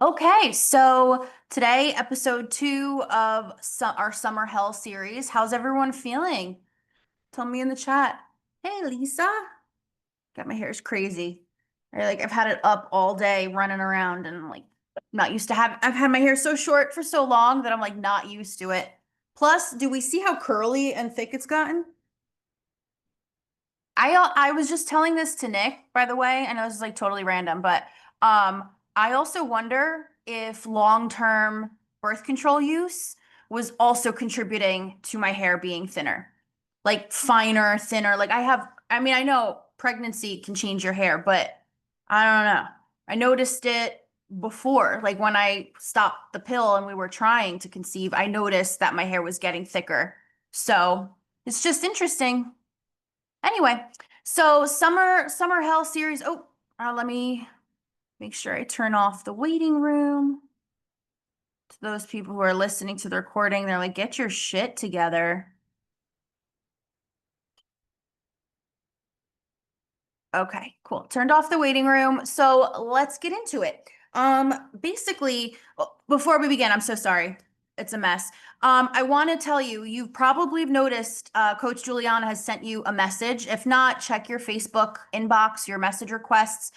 Okay, so today, episode two of our Summer Hell series. How's everyone feeling? Tell me in the chat. Hey, Lisa. Got my hair's crazy. I've had it up all day running around and I'm like not used to I've had my hair so short for so long that I'm like not used to it. Plus, do we see how curly and thick it's gotten? I was just telling this to Nick, by the way. I know this is like totally random, but I also wonder if long-term birth control use was also contributing to my hair being thinner. Like finer, thinner. I mean, I know pregnancy can change your hair, but I don't know. I noticed it before, like when I stopped the pill and we were trying to conceive, I noticed that my hair was getting thicker. So it's just interesting. Anyway, so summer hell series. Oh, let me make sure I turn off the waiting room. To those people who are listening to the recording, they're like, get your shit together. Okay, cool. Turned off the waiting room. So let's get into it. Basically, before we begin, I'm so sorry. It's a mess. I want to tell you, you probably have noticed Coach Juliana has sent you a message. If not, check your Facebook inbox, your message requests.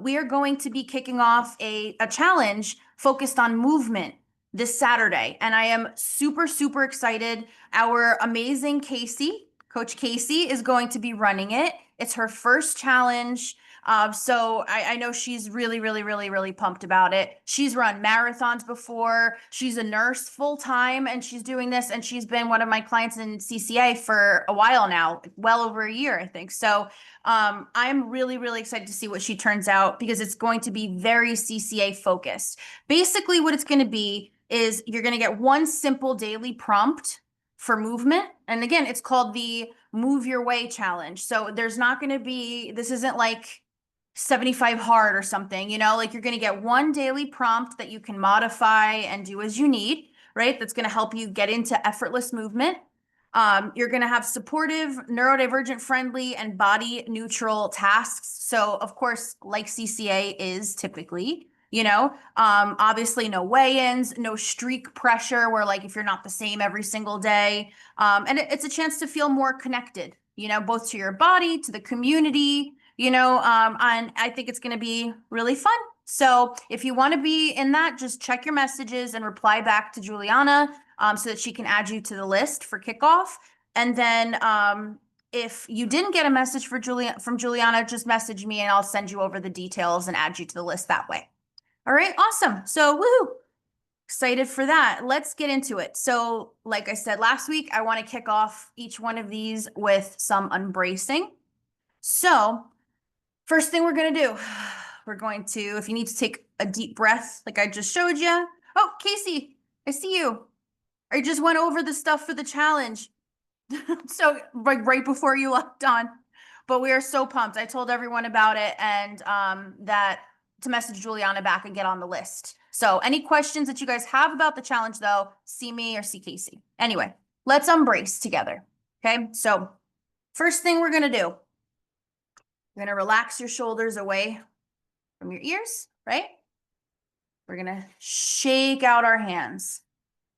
We are going to be kicking off a challenge focused on movement this Saturday. And I am super, super excited. Our amazing Coach Casey, is going to be running it. It's her first challenge. So I know she's really, really, really, really pumped about it. She's run marathons before. She's a nurse full time and she's doing this. And she's been one of my clients in CCA for a while now, well over a year, I think. So I'm really, really excited to see what she turns out because it's going to be very CCA focused. Basically, what it's going to be is you're going to get one simple daily prompt for movement. And again, it's called the Move Your Way Challenge. So there's not going to be, this isn't like 75 hard or something, like you're going to get one daily prompt that you can modify and do as you need, right? That's going to help you get into effortless movement. You're going to have supportive, neurodivergent friendly, and body neutral tasks. So, of course, like CCA is typically, obviously no weigh-ins, no streak pressure where like if you're not the same every single day. And it's a chance to feel more connected, both to your body, to the community, and I think it's going to be really fun. So if you want to be in that, just check your messages and reply back to Juliana so that she can add you to the list for kickoff. And then if you didn't get a message from Juliana, just message me and I'll send you over the details and add you to the list that way. All right, awesome. So woohoo, excited for that. Let's get into it. So like I said last week, I want to kick off each one of these with some unbracing. So first thing we're going to do, we're going to, if you need to take a deep breath like I just showed you. Oh, Casey, I see you. I just went over the stuff for the challenge. So like right before you locked on, but we are so pumped. I told everyone about it and that to message Juliana back and get on the list. So any questions that you guys have about the challenge though, see me or see Casey. Anyway, let's unbrace together. Okay. So first thing we're going to do, we're going to relax your shoulders away from your ears, right? We're going to shake out our hands.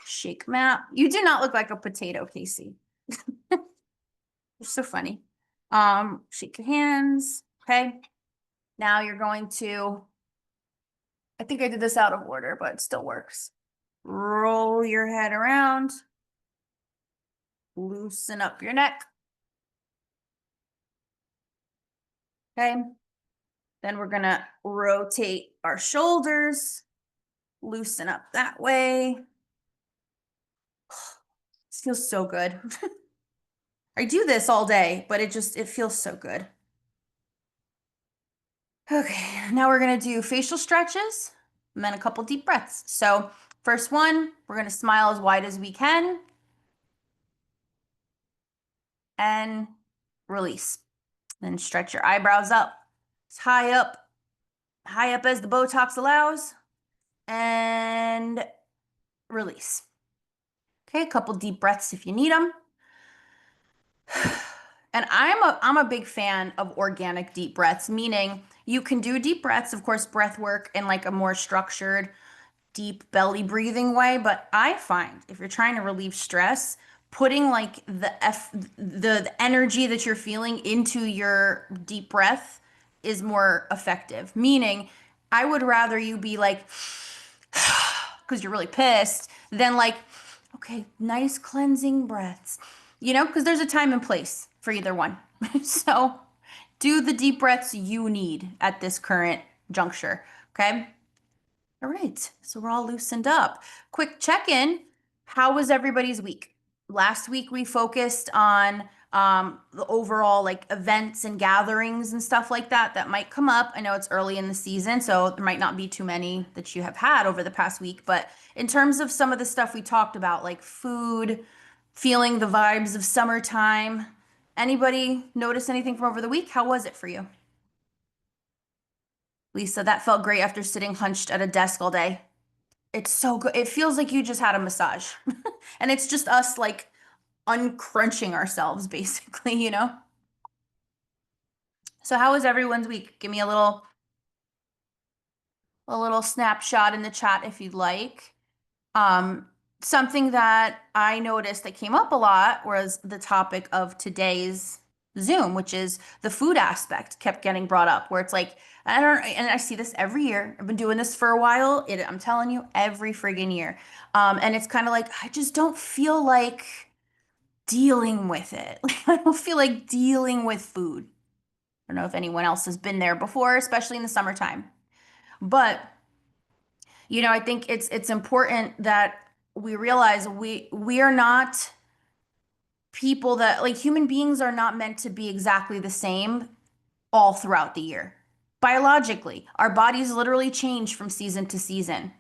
Shake them out. You do not look like a potato, Casey. You're so funny. Shake your hands. Okay. Now you're going to, I think I did this out of order, but it still works. Roll your head around. Loosen up your neck. Okay. Then we're going to rotate our shoulders. Loosen up that way. This feels so good. I do this all day, but it feels so good. Okay, now we're gonna do facial stretches and then a couple deep breaths. So first one, we're gonna smile as wide as we can and release. Then stretch your eyebrows up, as high up as the Botox allows, and release. Okay, a couple deep breaths if you need them. And I'm a big fan of organic deep breaths, meaning You can do deep breaths, of course, breath work in like a more structured, deep belly breathing way, but I find if you're trying to relieve stress, putting like the energy that you're feeling into your deep breath is more effective. Meaning, I would rather you be like because you're really pissed than like okay, nice cleansing breaths. Because there's a time and place for either one. So, do the deep breaths you need at this current juncture, okay? All right, so we're all loosened up. Quick check-in. How was everybody's week? Last week we focused on the overall like events and gatherings and stuff like that that might come up. I know it's early in the season, so there might not be too many that you have had over the past week, but in terms of some of the stuff we talked about, like food, feeling the vibes of summertime, anybody notice anything from over the week? How was it for you? Lisa, that felt great after sitting hunched at a desk all day. It's so good. It feels like you just had a massage. And it's just us like uncrunching ourselves basically, you know? So how was everyone's week? Give me a little snapshot in the chat if you'd like. Um, Something that I noticed that came up a lot was the topic of today's Zoom, which is the food aspect kept getting brought up, where it's like, I don't, and I see this every year. I've been doing this for a while. I'm telling you, every friggin' year. And it's kind of like, I just don't feel like dealing with it. Like, I don't feel like dealing with food. I don't know if anyone else has been there before, especially in the summertime. But I think it's important that we realize we are not people that like human beings are not meant to be exactly the same all throughout the year. Biologically, our bodies literally change from season to season,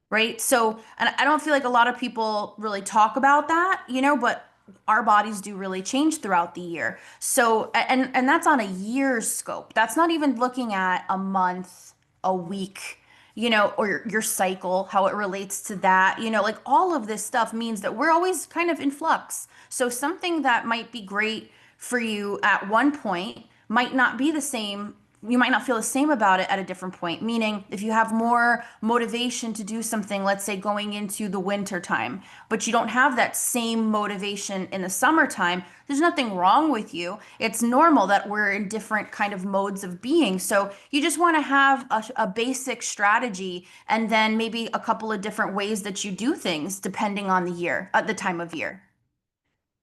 right? So, and I don't feel like a lot of people really talk about that, but our bodies do really change throughout the year. So, and that's on a year's scope. That's not even looking at a month, a week, or your cycle, how it relates to that. Like all of this stuff means that we're always kind of in flux. So, something that might be great for you at one point might not be the same. You might not feel the same about it at a different point. Meaning, if you have more motivation to do something, let's say going into the winter time, but you don't have that same motivation in the summertime, there's nothing wrong with you. It's normal that we're in different kind of modes of being. So you just want to have a basic strategy and then maybe a couple of different ways that you do things depending on the year, at the time of year.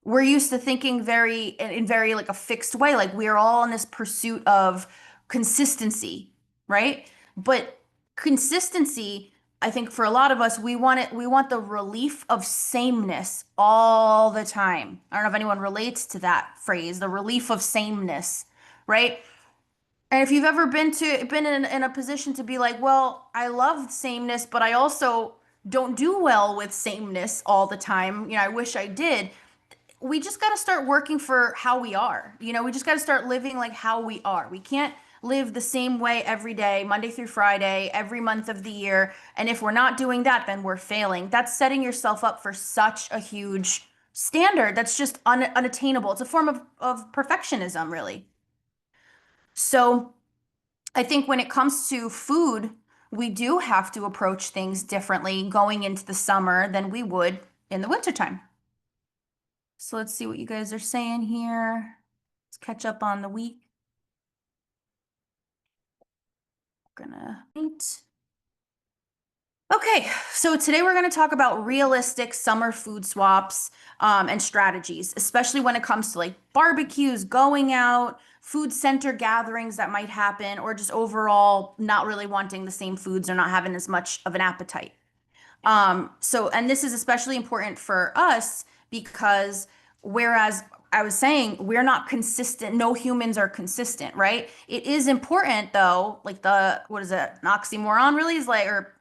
We're used to thinking very in very like a fixed way, like we're all in this pursuit of consistency, right? But consistency, I think for a lot of us, we want the relief of sameness all the time. I don't know if anyone relates to that phrase, the relief of sameness, right? And if you've ever been in a position to be like, well, I love sameness, but I also don't do well with sameness all the time. I wish I did. We just got to start working for how we are. We just got to start living like how we are. We can't live the same way every day, Monday through Friday, every month of the year. And if we're not doing that, then we're failing. That's setting yourself up for such a huge standard that's just unattainable. It's a form of perfectionism, really. So I think when it comes to food, we do have to approach things differently going into the summer than we would in the wintertime. So let's see what you guys are saying here. Let's catch up on the week. Gonna wait. Okay, so today we're going to talk about realistic summer food swaps and strategies, especially when it comes to like barbecues, going out, food center gatherings that might happen, or just overall not really wanting the same foods or not having as much of an appetite. And this is especially important for us because whereas I was saying we're not consistent, no humans are consistent, right? It is important though, like what is it, an oxymoron really is like, or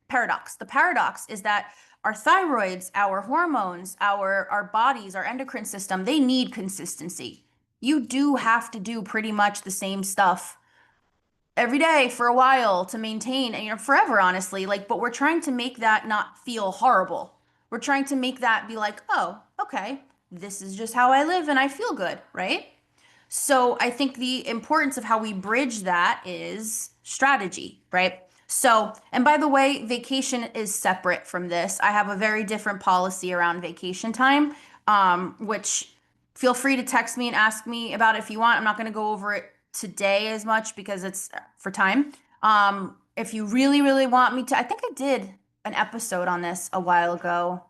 paradox. The paradox is that our thyroids, our hormones, our bodies, our endocrine system, they need consistency. You do have to do pretty much the same stuff every day for a while to maintain and forever honestly, like, but we're trying to make that not feel horrible. We're trying to make that be like, oh, okay, this is just how I live and I feel good, right? So I think the importance of how we bridge that is strategy, right? So, and by the way, vacation is separate from this. I have a very different policy around vacation time, which feel free to text me and ask me about it if you want. I'm not going to go over it today as much because it's for time. If you really, really want me to, I think I did an episode on this a while ago.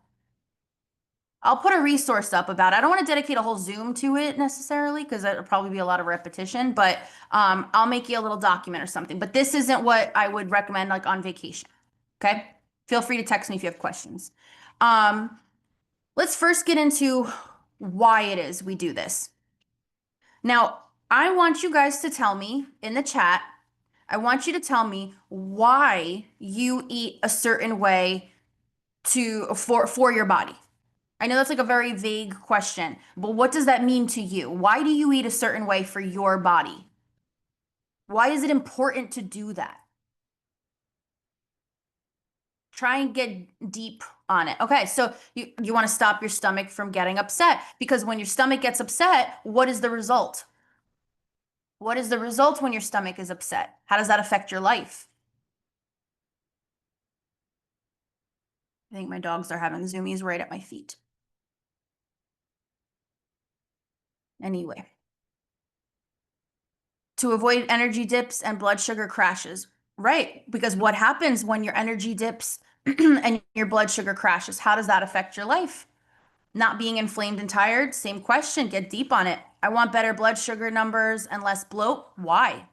I'll put a resource up about it. I don't want to dedicate a whole Zoom to it necessarily because it'll probably be a lot of repetition, but I'll make you a little document or something. But this isn't what I would recommend like on vacation. Okay? Feel free to text me if you have questions. Um, let's first get into why it is we do this. Now, I want you guys to tell me in the chat, I want you to tell me why you eat a certain way for your body. I know that's like a very vague question, but what does that mean to you? Why do you eat a certain way for your body? Why is it important to do that? Try and get deep on it. Okay, so you want to stop your stomach from getting upset because when your stomach gets upset, what is the result? What is the result when your stomach is upset? How does that affect your life? I think my dogs are having zoomies right at my feet. Anyway, to avoid energy dips and blood sugar crashes. Right, because what happens when your energy dips and your blood sugar crashes? How does that affect your life? Not being inflamed and tired? Same question, get deep on it. I want better blood sugar numbers and less bloat. Why?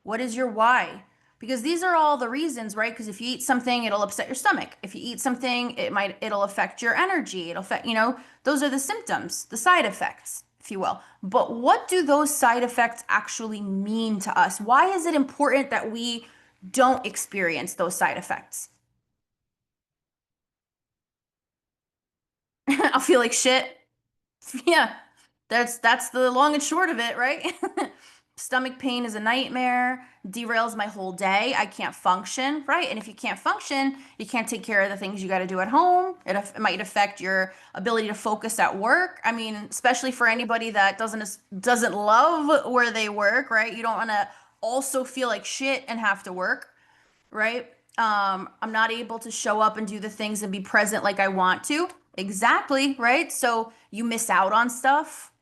What is your why? Because these are all the reasons, right? Because if you eat something, it'll upset your stomach. If you eat something, it'll affect your energy. It'll affect, those are the symptoms, the side effects, if you will. But what do those side effects actually mean to us? Why is it important that we don't experience those side effects? I'll feel like shit. Yeah, that's the long and short of it, right? Stomach pain is a nightmare, derails my whole day. I can't function, right? And if you can't function, you can't take care of the things you got to do at home. It might affect your ability to focus at work. I mean, especially for anybody that doesn't love where they work, right? You don't want to also feel like shit and have to work, right? I'm not able to show up and do the things and be present like I want to. Exactly, right? So you miss out on stuff.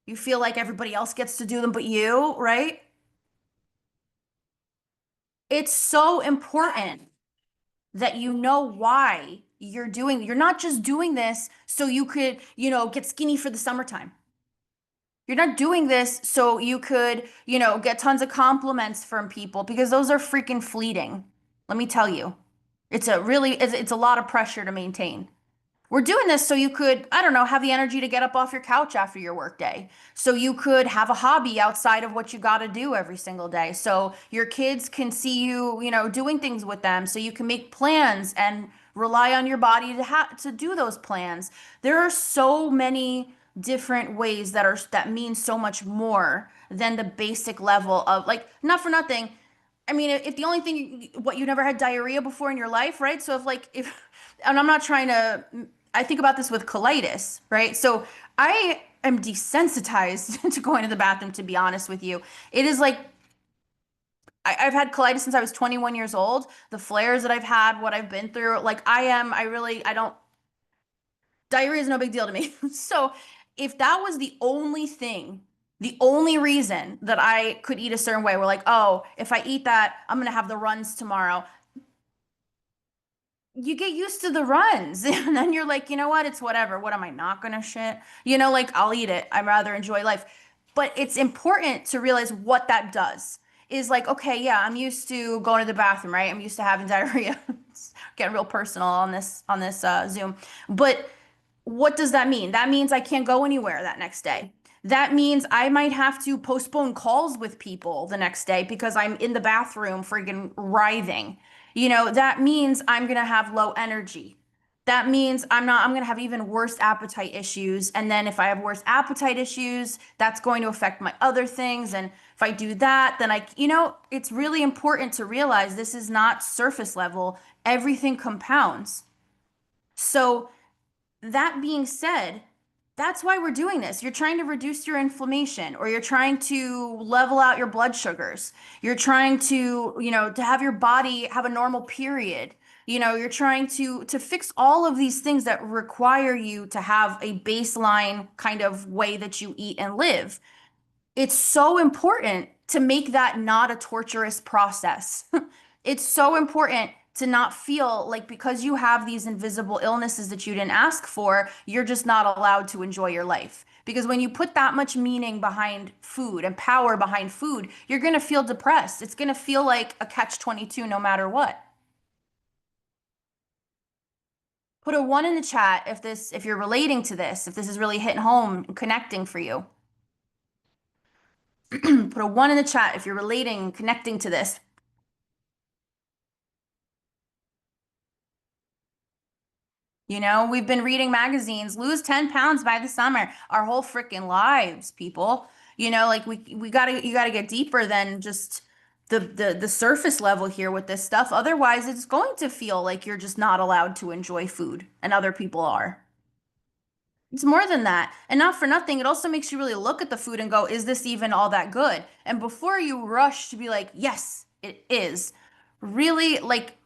You feel like everybody else gets to do them but you, right? It's so important that you know why you're not just doing this so you could, get skinny for the summertime. You're not doing this so you could, get tons of compliments from people because those are freaking fleeting. Let me tell you. It's a lot of pressure to maintain. We're doing this so you could, I don't know, have the energy to get up off your couch after your workday. So you could have a hobby outside of what you got to do every single day. So your kids can see you, doing things with them. So you can make plans and rely on your body to do those plans. There are so many different ways that mean so much more than the basic level of like, not for nothing. I mean, if the only thing, what you never had diarrhea before in your life, right? So if, and I'm not trying to, I think about this with colitis, right? So I am desensitized to going to the bathroom, to be honest with you. It is like, I've had colitis since I was 21 years old. The flares that I've had, what I've been through, like I don't, diarrhea is no big deal to me. So if that was the only thing, the only reason that I could eat a certain way, we're like, oh, if I eat that, I'm gonna have the runs tomorrow. You get used to the runs and then you're like, you know what? It's whatever. What am I not gonna shit? Like I'll eat it. I'd rather enjoy life. But it's important to realize what that does. Is like, okay, yeah, I'm used to going to the bathroom, right? I'm used to having diarrhea. It's getting real personal on this Zoom. But what does that mean? That means I can't go anywhere that next day. That means I might have to postpone calls with people the next day because I'm in the bathroom freaking writhing. That means I'm going to have low energy. That means I'm going to have even worse appetite issues. And then if I have worse appetite issues, that's going to affect my other things. And if I do that, then it's really important to realize this is not surface level. Everything compounds. So, that being said, That's why we're doing this. You're trying to reduce your inflammation, or you're trying to level out your blood sugars. You're trying to, to have your body have a normal period. You're trying to fix all of these things that require you to have a baseline kind of way that you eat and live. It's so important to make that not a torturous process. It's so important to not feel like because you have these invisible illnesses that you didn't ask for, you're just not allowed to enjoy your life. Because when you put that much meaning behind food and power behind food, you're going to feel depressed. It's going to feel like a catch-22 no matter what. Put a one in the chat if you're relating to this, if this is really hitting home and connecting for you. Put a one in the chat if you're relating, connecting to this. We've been reading magazines, lose 10 pounds by the summer, our whole freaking lives, people. Like we gotta, you gotta get deeper than just the surface level here with this stuff. Otherwise, it's going to feel like you're just not allowed to enjoy food and other people are. It's more than that. And not for nothing, it also makes you really look at the food and go, is this even all that good? And before you rush to be like, yes, it is, really like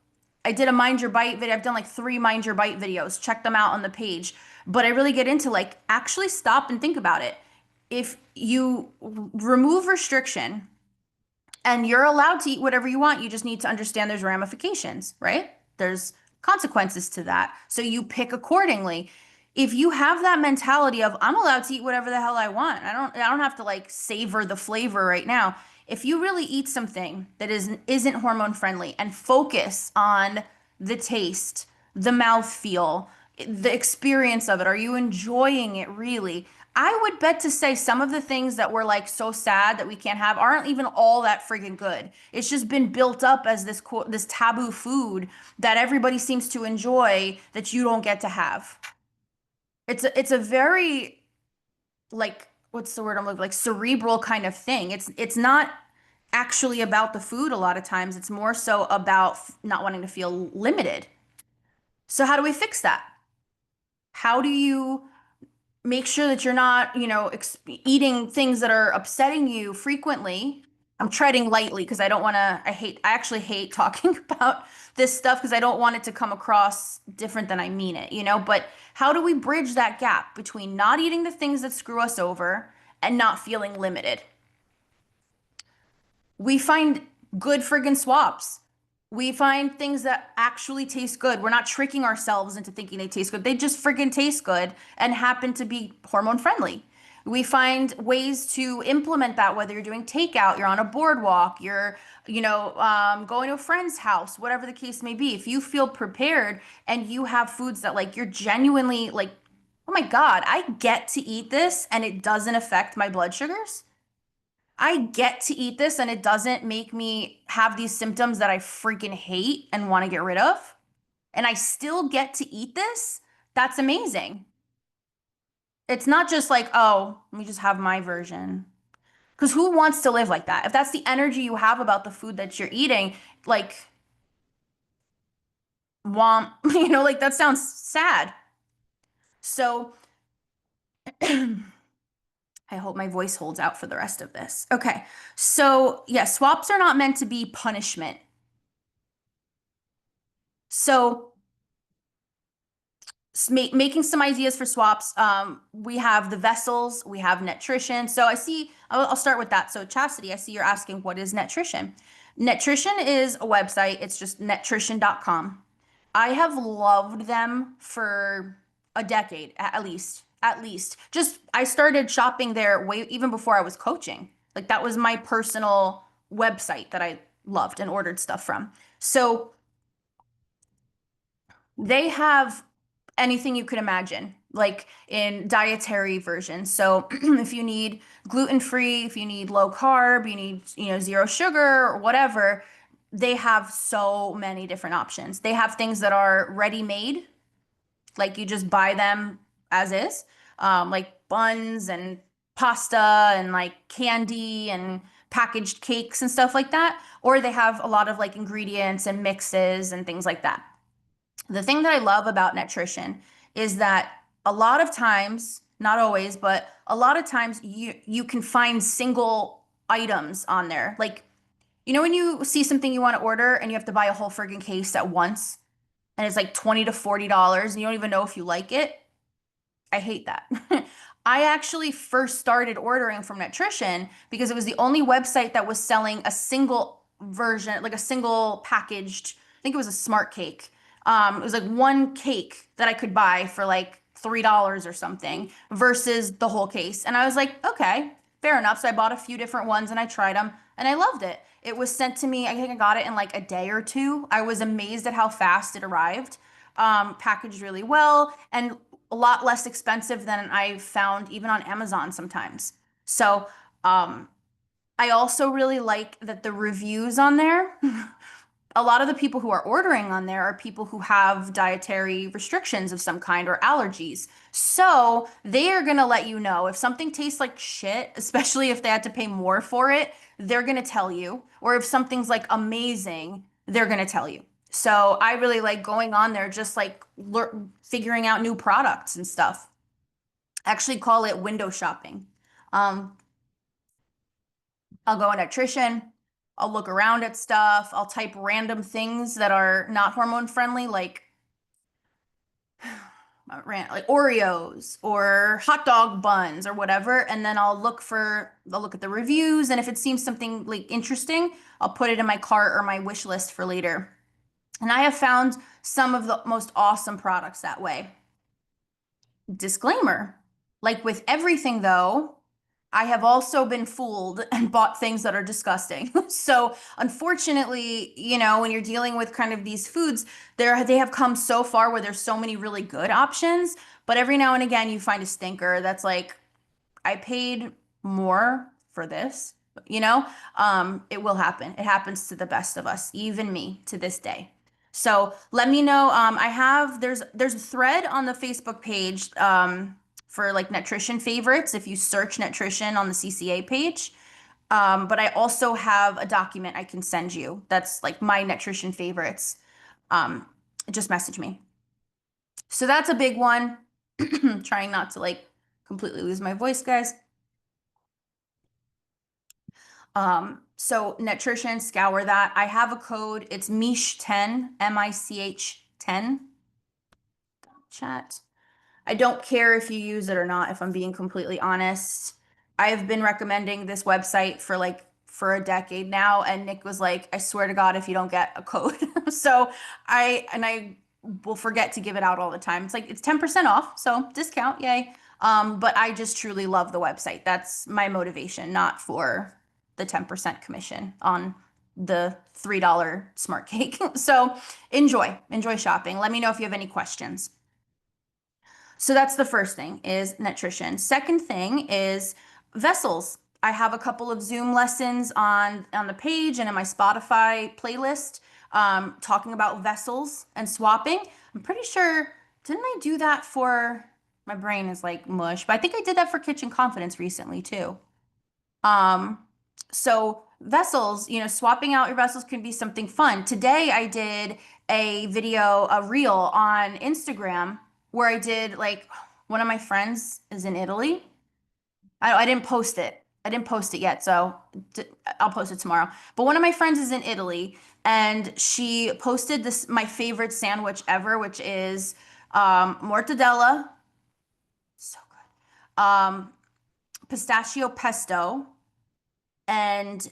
I did a Mind Your Bite video. I've done like three Mind Your Bite videos. Check them out on the page. But I really get into like actually stop and think about it. If you remove restriction, and you're allowed to eat whatever you want. You just need to understand there's ramifications, right? There's consequences to that. So you pick accordingly. If you have that mentality of I'm allowed to eat whatever the hell I want. I don't have to like savor the flavor right now. If you really eat something that isn't hormone friendly and focus on the taste, the mouth feel, the experience of it, are you enjoying it really? I would bet to say some of the things that we're like so sad that we can't have aren't even all that friggin' good. It's just been built up as this taboo food that everybody seems to enjoy that you don't get to have. It's a very like what's the word I'm looking like cerebral kind of thing. It's not actually about the food a lot of times. It's more so about not wanting to feel limited. So how do we fix that? How do you make sure that you're not, eating things that are upsetting you frequently? I'm treading lightly because I don't want to, I actually hate talking about this stuff because I don't want it to come across different than I mean it. But how do we bridge that gap between not eating the things that screw us over and not feeling limited? We find good friggin' swaps. We find things that actually taste good. We're not tricking ourselves into thinking they taste good. They just friggin' taste good and happen to be hormone friendly. We find ways to implement that, whether you're doing takeout, you're on a boardwalk, you're, going to a friend's house, whatever the case may be. If you feel prepared and you have foods that like you're genuinely like, oh my God, I get to eat this and it doesn't affect my blood sugars. I get to eat this and it doesn't make me have these symptoms that I freaking hate and want to get rid of. And I still get to eat this. That's amazing. It's not just like, oh, let me just have my version. Because who wants to live like that? If that's the energy you have about the food that you're eating, like, womp, like that sounds sad. So I hope my voice holds out for the rest of this. Okay. So, yeah, swaps are not meant to be punishment. So, making some ideas for swaps. We have the vessels, we have nutrition. So I see, I'll start with that. So Chastity, I see you're asking what is nutrition? Nutrition is a website. It's just nutrition.com. I have loved them for a decade at least. At least. Just I started shopping there way even before I was coaching. Like that was my personal website that I loved and ordered stuff from. So they have anything you could imagine, like in dietary versions. So if you need gluten-free, if you need low carb, you need, zero sugar or whatever, they have so many different options. They have things that are ready-made, like you just buy them as is, like buns and pasta and like candy and packaged cakes and stuff like that. Or they have a lot of like ingredients and mixes and things like that. The thing that I love about nutrition is that a lot of times not always, but a lot of times you can find single items on there. Like, you know when you see something you want to order and you have to buy a whole friggin' case at once and it's like 20 to $40 and you don't even know if you like it? I hate that. I actually first started ordering from Nutrition because it was the only website that was selling a single version, like a single packaged, I think it was a smart cake. It was like one cake that I could buy for like $3 or something versus the whole case. And I was like, okay, fair enough. So I bought a few different ones and I tried them and I loved it. It was sent to me, I think I got it in like a day or two. I was amazed at how fast it arrived. Packaged really well and a lot less expensive than I found even on Amazon sometimes. So, I also really like that the reviews on there, a lot of the people who are ordering on there are people who have dietary restrictions of some kind or allergies. So they are going to let you know if something tastes like shit, especially if they had to pay more for it, they're going to tell you. Or if something's like amazing, they're going to tell you. So I really like going on there, just like figuring out new products and stuff. I actually call it window shopping. Um, I'll go on nutrition. I'll look around at stuff. I'll type random things that are not hormone friendly, like Oreos or hot dog buns or whatever. And then I'll look at the reviews. And if it seems something like interesting, I'll put it in my cart or my wish list for later. And I have found some of the most awesome products that way. Disclaimer, like with everything though, I have also been fooled and bought things that are disgusting. So, unfortunately, when you're dealing with kind of these foods, they have come so far where there's so many really good options, but every now and again you find a stinker that's like, I paid more for this, you know? It will happen. It happens to the best of us, even me to this day. So let me know. There's a thread on the Facebook page for like nutrition favorites if you search nutrition on the CCA page. But I also have a document I can send you that's like my nutrition favorites. Um, just message me. So that's a big one. Trying not to like completely lose my voice, guys. So nutrition, scour that. I have a code. It's Mish10, MICH 10. Chat. I don't care if you use it or not, if I'm being completely honest. I've been recommending this website for a decade now, and Nick was like, I swear to God, if you don't get a code. So I will forget to give it out all the time. It's like it's 10% off, so discount, yay. But I just truly love the website. That's my motivation, not for the 10% commission on the $3 smart cake. So enjoy shopping. Let me know if you have any questions. So that's the first thing is nutrition. Second thing is vessels. I have a couple of Zoom lessons on the page and in my Spotify playlist talking about vessels and swapping. I'm pretty sure, didn't I do that for, my brain is like mush, but I think I did that for Kitchen Confidence recently too. Um, so vessels, swapping out your vessels can be something fun. Today I did a reel on Instagram where I did like one of my friends is in Italy. I didn't post it. I didn't post it yet, so I'll post it tomorrow. But one of my friends is in Italy and she posted this my favorite sandwich ever, which is mortadella, so good. Pistachio pesto and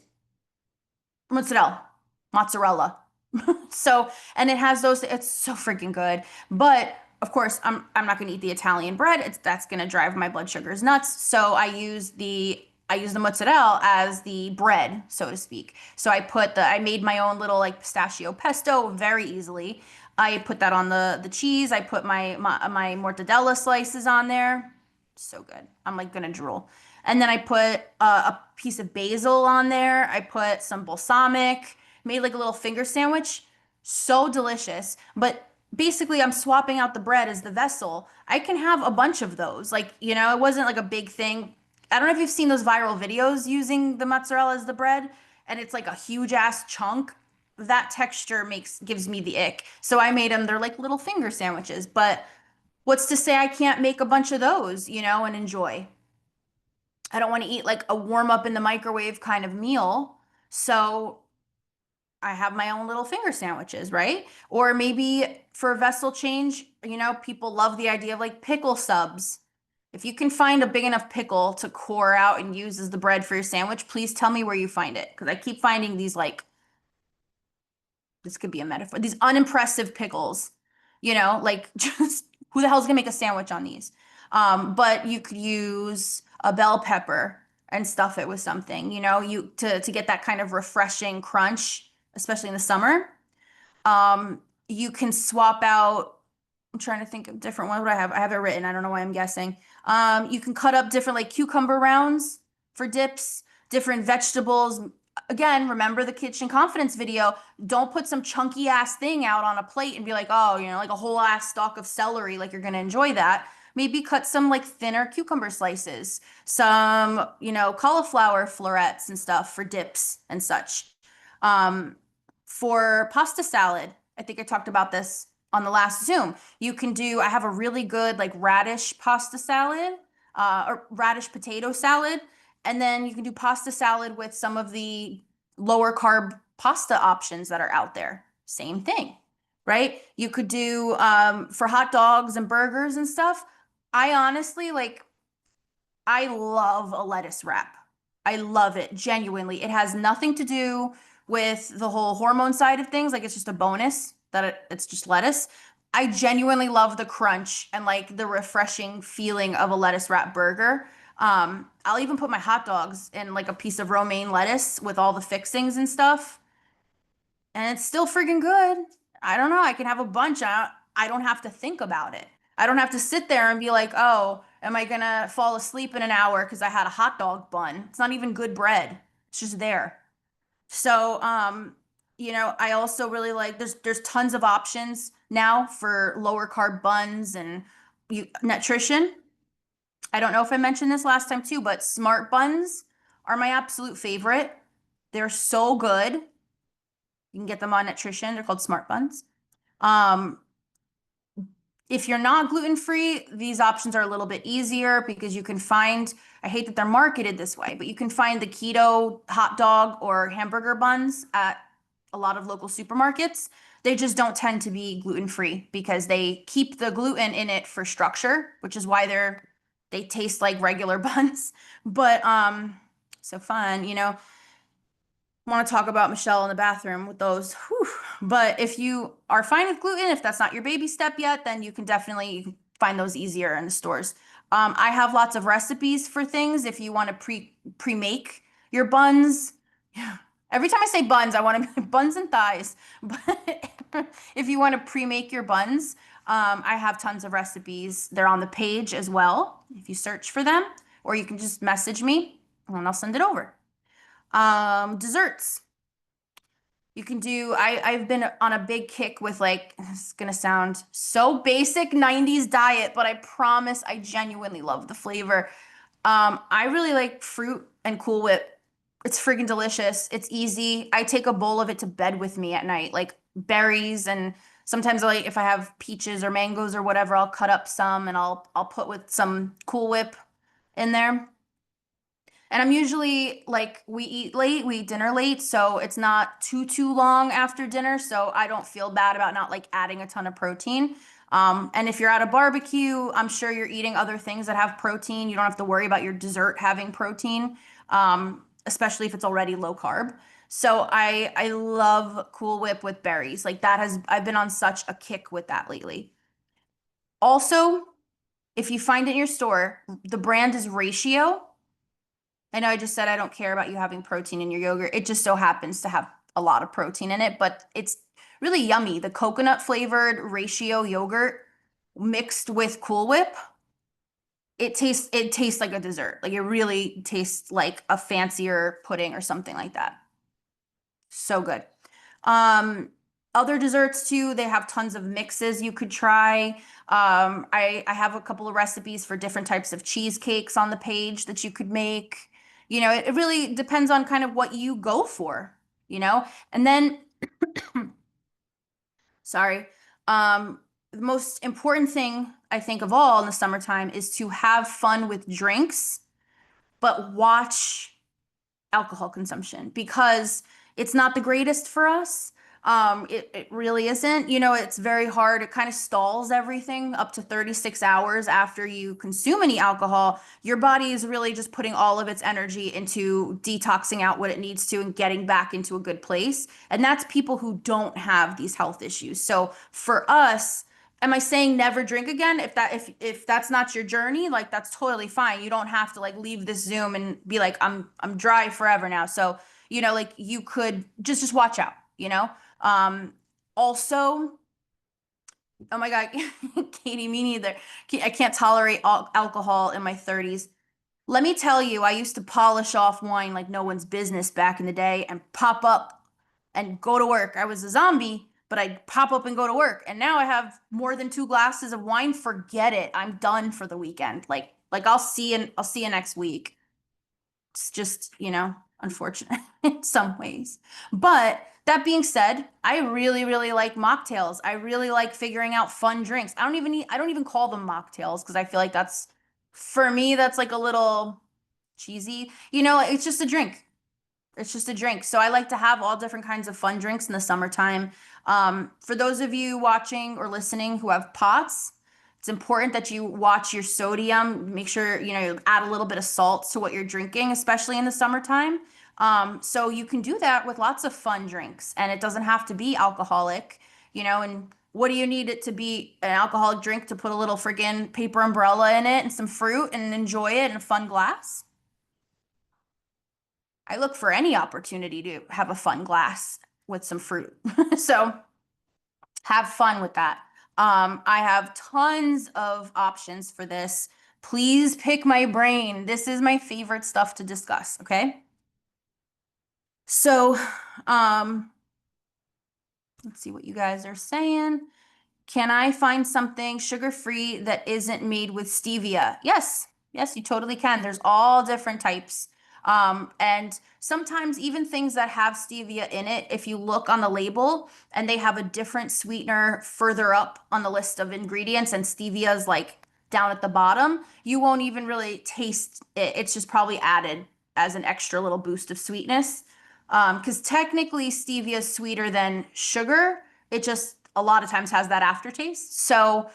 mozzarella. So, and it has those, it's so freaking good. But of course, I'm not going to eat the Italian bread. That's going to drive my blood sugars nuts. So I use the mozzarella as the bread, so to speak. So I made my own little like pistachio pesto very easily. I put that on the cheese. I put my mortadella slices on there. So good. I'm like gonna drool. And then I put a piece of basil on there. I put some balsamic, made like a little finger sandwich. So delicious. But basically, I'm swapping out the bread as the vessel. I can have a bunch of those. Like, it wasn't like a big thing. I don't know if you've seen those viral videos using the mozzarella as the bread, and it's like a huge ass chunk. That texture gives me the ick. So I made them, they're like little finger sandwiches, but What's to say I can't make a bunch of those, and enjoy? I don't want to eat like a warm up in the microwave kind of meal. So I have my own little finger sandwiches, right? Or maybe for a vessel change, people love the idea of like pickle subs. If you can find a big enough pickle to core out and use as the bread for your sandwich, please tell me where you find it. Because I keep finding these like, this could be a metaphor, these unimpressive pickles, like just who the hell's gonna make a sandwich on these? But you could use a bell pepper and stuff it with something, to get that kind of refreshing crunch, especially in the summer. You can swap out, I'm trying to think of different ones. What I have? I have it written. I don't know why I'm guessing. You can cut up different like cucumber rounds for dips, different vegetables. Again, remember the kitchen confidence video. Don't put some chunky ass thing out on a plate and be like, oh, like a whole ass stalk of celery, like you're gonna enjoy that. Maybe cut some like thinner cucumber slices, some, cauliflower florets and stuff for dips and such. Um, for pasta salad, I think I talked about this on the last Zoom. You can do, I have a really good like radish pasta salad, or radish potato salad. And then you can do pasta salad with some of the lower carb pasta options that are out there. Same thing, right? You could do for hot dogs and burgers and stuff. I honestly like, I love a lettuce wrap. I love it genuinely. It has nothing to do with the whole hormone side of things. Like it's just a bonus that it's just lettuce. I genuinely love the crunch and like the refreshing feeling of a lettuce wrap burger. I'll even put my hot dogs in like a piece of romaine lettuce with all the fixings and stuff, and it's still freaking good. I don't know. I can have a bunch. I don't have to think about it. I don't have to sit there and be like, oh, am I gonna fall asleep in an hour because I had a hot dog bun? It's not even good bread. It's just there. So, I also really like there's tons of options now for lower carb buns and nutrition. I don't know if I mentioned this last time too, but smart buns are my absolute favorite. They're so good. You can get them on nutrition. They're called smart buns. Um, if you're not gluten free, these options are a little bit easier because you can find, I hate that they're marketed this way, but you can find the keto hot dog or hamburger buns at a lot of local supermarkets. They just don't tend to be gluten free because they keep the gluten in it for structure, which is why they taste like regular buns. But so fun, want to talk about Michelle in the bathroom with those. Whew. But if you are fine with gluten, if that's not your baby step yet, then you can definitely find those easier in the stores. I have lots of recipes for things if you want to pre-make your buns. Every time I say buns, I want to buns and thighs. But if you want to pre-make your buns, I have tons of recipes. They're on the page as well if you search for them, or you can just message me and I'll send it over. Desserts. You can do, I've been on a big kick with like, it's gonna sound so basic 90s diet, but I promise I genuinely love the flavor. I really like fruit and Cool Whip. It's freaking delicious. It's easy. I take a bowl of it to bed with me at night, like berries, and sometimes like if I have peaches or mangoes or whatever, I'll cut up some and I'll put with some Cool Whip in there. And I'm usually like we eat late, we eat dinner late, so it's not too long after dinner, so I don't feel bad about not like adding a ton of protein. And if you're at a barbecue, I'm sure you're eating other things that have protein. You don't have to worry about your dessert having protein, especially if it's already low carb. So I love Cool Whip with berries. Like that has I've been on such a kick with that lately. Also, if you find it in your store, the brand is Ratio. I know I just said I don't care about you having protein in your yogurt. It just so happens to have a lot of protein in it, but it's really yummy. The coconut flavored ratio yogurt mixed with Cool Whip, it tastes like a dessert. Like it really tastes like a fancier pudding or something like that. So good. Um, Other desserts too, they have tons of mixes you could try. I have a couple of recipes for different types of cheesecakes on the page that you could make. It really depends on kind of what you go for, you know? And then, sorry, the most important thing I think, of all in the summertime is to have fun with drinks, but watch alcohol consumption because it's not the greatest for us. It really isn't. You know, it's very hard. It kind of stalls everything up to 36 hours after you consume any alcohol. Your body is really just putting all of its energy into detoxing out what it needs to and getting back into a good place. And that's people who don't have these health issues. So for us, am I saying never drink again? If that's not your journey, like that's totally fine. You don't have to like leave this Zoom and be like, I'm dry forever now. So, you know, like you could just watch out, you know? Um, also, oh my God, Katie, me neither. I can't tolerate alcohol in my 30s. Let me tell you, I used to polish off wine like no one's business back in the day and pop up and go to work. I was a zombie, but I'd pop up and go to work. And now I have more than 2 glasses of wine. Forget it. I'm done for the weekend. Like I'll see you next week. It's just, you know, unfortunate in some ways. But that being said, I really, really like mocktails. I really like figuring out fun drinks. I don't even call them mocktails because I feel like that's, for me, that's like a little cheesy. You know, it's just a drink. It's just a drink. So I like to have all different kinds of fun drinks in the summertime. For those of you watching or listening who have pots, it's important that you watch your sodium. Make sure, you know, add a little bit of salt to what you're drinking, especially in the summertime. So you can do that with lots of fun drinks, and it doesn't have to be alcoholic, you know. And what do you need it to be an alcoholic drink to put a little friggin' paper umbrella in it and some fruit and enjoy it in a fun glass? I look for any opportunity to have a fun glass with some fruit. So have fun with that. I have tons of options for this. Please pick my brain. This is my favorite stuff to discuss, okay? So, um, let's see what you guys are saying. Can I find something sugar-free that isn't made with stevia? Yes, yes, you totally can. There's all different types. And sometimes even things that have stevia in it, if you look on the label and they have a different sweetener further up on the list of ingredients and stevia is like down at the bottom, you won't even really taste it. It's just probably added as an extra little boost of sweetness. Because technically stevia is sweeter than sugar. It just a lot of times has that aftertaste. So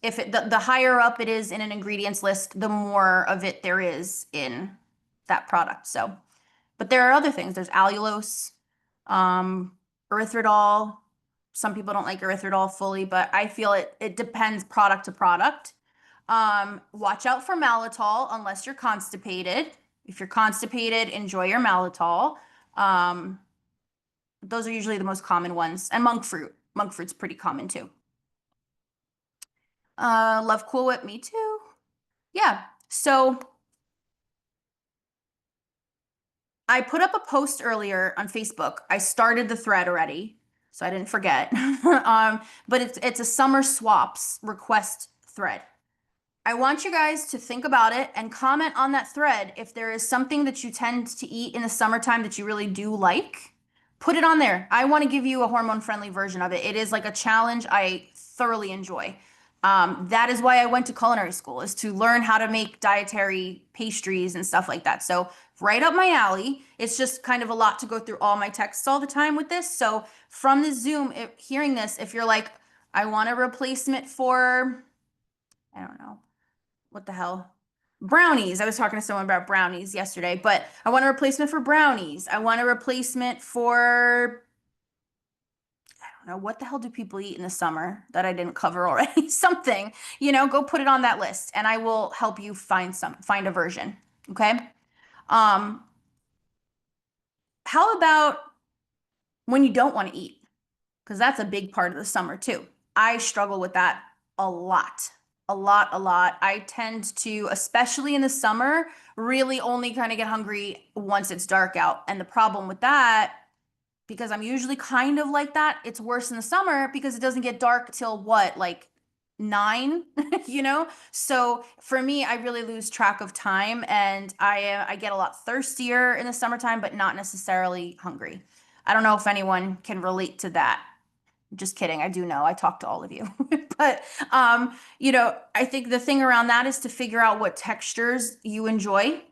if the higher up it is in an ingredients list, the more of it there is in that product. So, but there are other things. There's allulose, um, erythritol. Some people don't like erythritol fully, but I feel it depends product to product. Watch out for maltitol unless you're constipated. If you're constipated, enjoy your maltitol. Um, those are usually the most common ones. And monk fruit. Monk fruit's pretty common too. Love Cool Whip, me too. Yeah. So I put up a post earlier on Facebook. I started the thread already, so I didn't forget. But it's a summer swaps request thread. I want you guys to think about it and comment on that thread if there is something that you tend to eat in the summertime that you really do like. Put it on there. I want to give you a hormone-friendly version of it. It is like a challenge I thoroughly enjoy. That is why I went to culinary school, is to learn how to make dietary pastries and stuff like that. So right up my alley. It's just kind of a lot to go through all my texts all the time with this. So from the Zoom, hearing this, if you're like, I want a replacement for, I don't know, what the hell? Brownies. I was talking to someone about brownies yesterday, but I want a replacement for brownies. I want a replacement for, I don't know, what the hell do people eat in the summer that I didn't cover already? Something, you know, go put it on that list and I will help you find a version. Okay. Um, how about when you don't want to eat? Because that's a big part of the summer too. I struggle with that a lot, a lot, a lot. I tend to, especially in the summer, really only kind of get hungry once it's dark out. And the problem with that, because I'm usually kind of like that, it's worse in the summer because it doesn't get dark till what, like 9, you know? So for me, I really lose track of time and I get a lot thirstier in the summertime, but not necessarily hungry. I don't know if anyone can relate to that. Just kidding. I do know. I talk to all of you. But I think the thing around that is to figure out what textures you enjoy.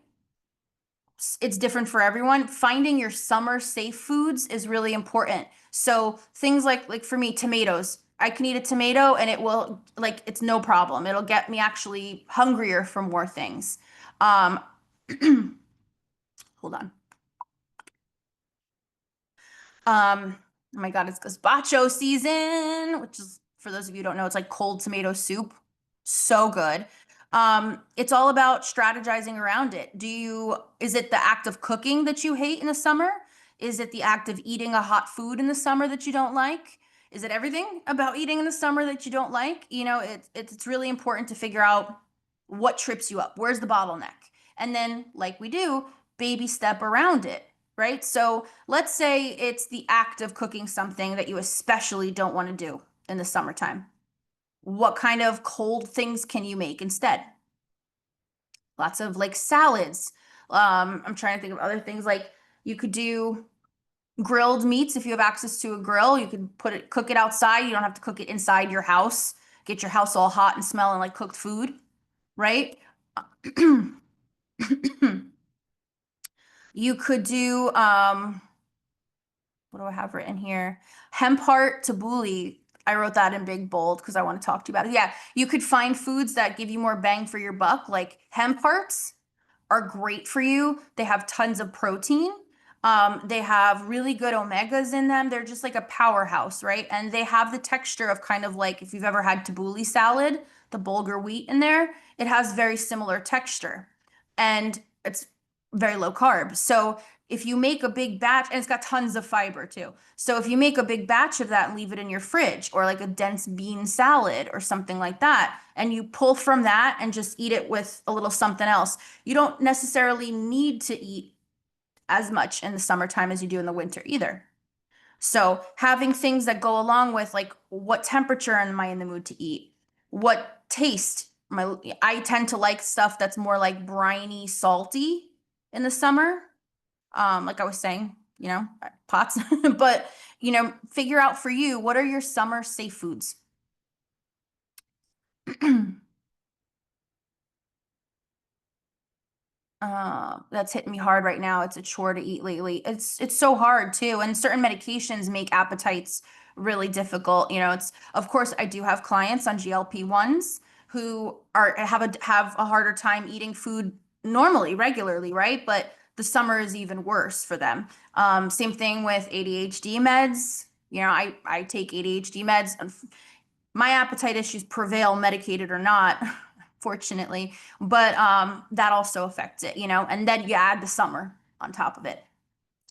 It's different for everyone. Finding your summer safe foods is really important. So things like for me, tomatoes. I can eat a tomato and it will like it's no problem. It'll get me actually hungrier for more things. Um, hold on. Oh my God, it's gazpacho season, which is, for those of you who don't know, it's like cold tomato soup. So good. It's all about strategizing around it. Is it the act of cooking that you hate in the summer? Is it the act of eating a hot food in the summer that you don't like? Is it everything about eating in the summer that you don't like? It's really important to figure out what trips you up. Where's the bottleneck? And then, like we do, baby step around it, right? So let's say it's the act of cooking something that you especially don't want to do in the summertime. What kind of cold things can you make instead? Lots of like salads. I'm trying to think of other things like you could do grilled meats if you have access to a grill. You could cook it outside. You don't have to cook it inside your house. Get your house all hot and smelling like cooked food, right? You could do what do I have written here? Hemp heart tabbouleh. I wrote that in big bold because I want to talk to you about it. Yeah, you could find foods that give you more bang for your buck, like hemp hearts are great for you. They have tons of protein. They have really good omegas in them. They're just like a powerhouse, right? And they have the texture of kind of like if you've ever had tabbouleh salad, the bulgur wheat in there, it has very similar texture. And it's very low carb. So if you make a big batch, and it's got tons of fiber too. So if you make a big batch of that and leave it in your fridge, or like a dense bean salad or something like that, and you pull from that and just eat it with a little something else, you don't necessarily need to eat as much in the summertime as you do in the winter either. So having things that go along with like what temperature am I in the mood to eat? What taste? I tend to like stuff that's more like briny, salty in the summer. Like I was saying, pots, but figure out for you, what are your summer safe foods? That's hitting me hard right now. It's a chore to eat lately. It's so hard too, and certain medications make appetites really difficult. It's of course I do have clients on GLP-1s who have a harder time eating food normally, regularly, right? But the summer is even worse for them. Same thing with ADHD meds. I take ADHD meds, and my appetite issues prevail, medicated or not, fortunately. But that also affects it, and then you add the summer on top of it.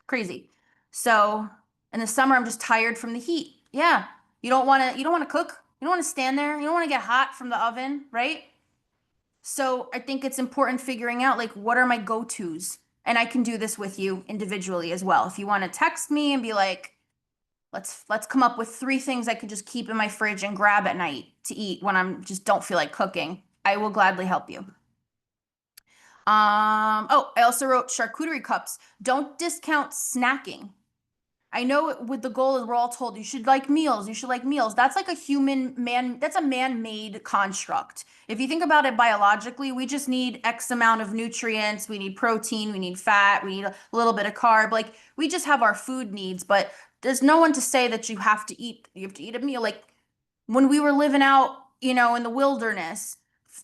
Crazy. So in the summer, I'm just tired from the heat. Yeah. You don't want to cook. You don't want to stand there. You don't want to get hot from the oven, right? So I think it's important figuring out like what are my go-tos? And I can do this with you individually as well. If you want to text me and be like, let's come up with 3 things I could just keep in my fridge and grab at night to eat when I'm just don't feel like cooking. I will gladly help you. Oh, I also wrote charcuterie cups. Don't discount snacking. I know with the goal is we're all told you should like meals, you should like meals. That's like that's a man-made construct. If you think about it biologically, we just need X amount of nutrients, we need protein, we need fat, we need a little bit of carb. Like we just have our food needs, but there's no one to say that you have to eat a meal. Like when we were living out, in the wilderness,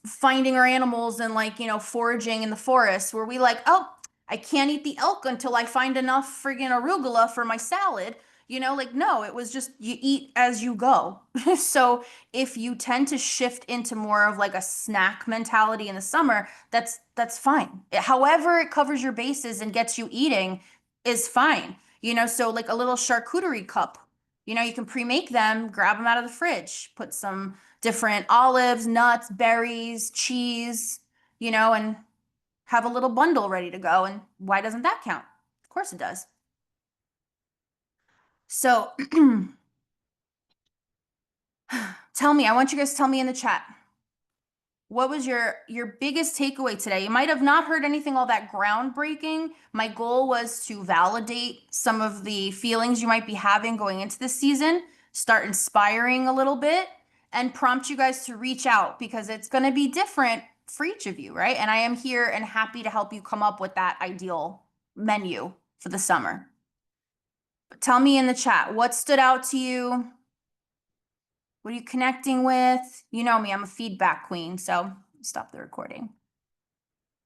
finding our animals and like, foraging in the forest, were we like, oh, I can't eat the elk until I find enough friggin' arugula for my salad? Like no, it was just you eat as you go. So if you tend to shift into more of like a snack mentality in the summer, that's fine. However, it covers your bases and gets you eating is fine. So like a little charcuterie cup, you can pre-make them, grab them out of the fridge, put some different olives, nuts, berries, cheese, and have a little bundle ready to go. And why doesn't that count? Of course it does. So I want you guys to tell me in the chat, what was your biggest takeaway today? You might have not heard anything all that groundbreaking. My goal was to validate some of the feelings you might be having going into this season. start inspiring a little bit and prompt you guys to reach out because it's going to be different for each of you, right? And I am here and happy to help you come up with that ideal menu for the summer. But tell me in the chat, what stood out to you? What are you connecting with? You know me, I'm a feedback queen, so stop the recording.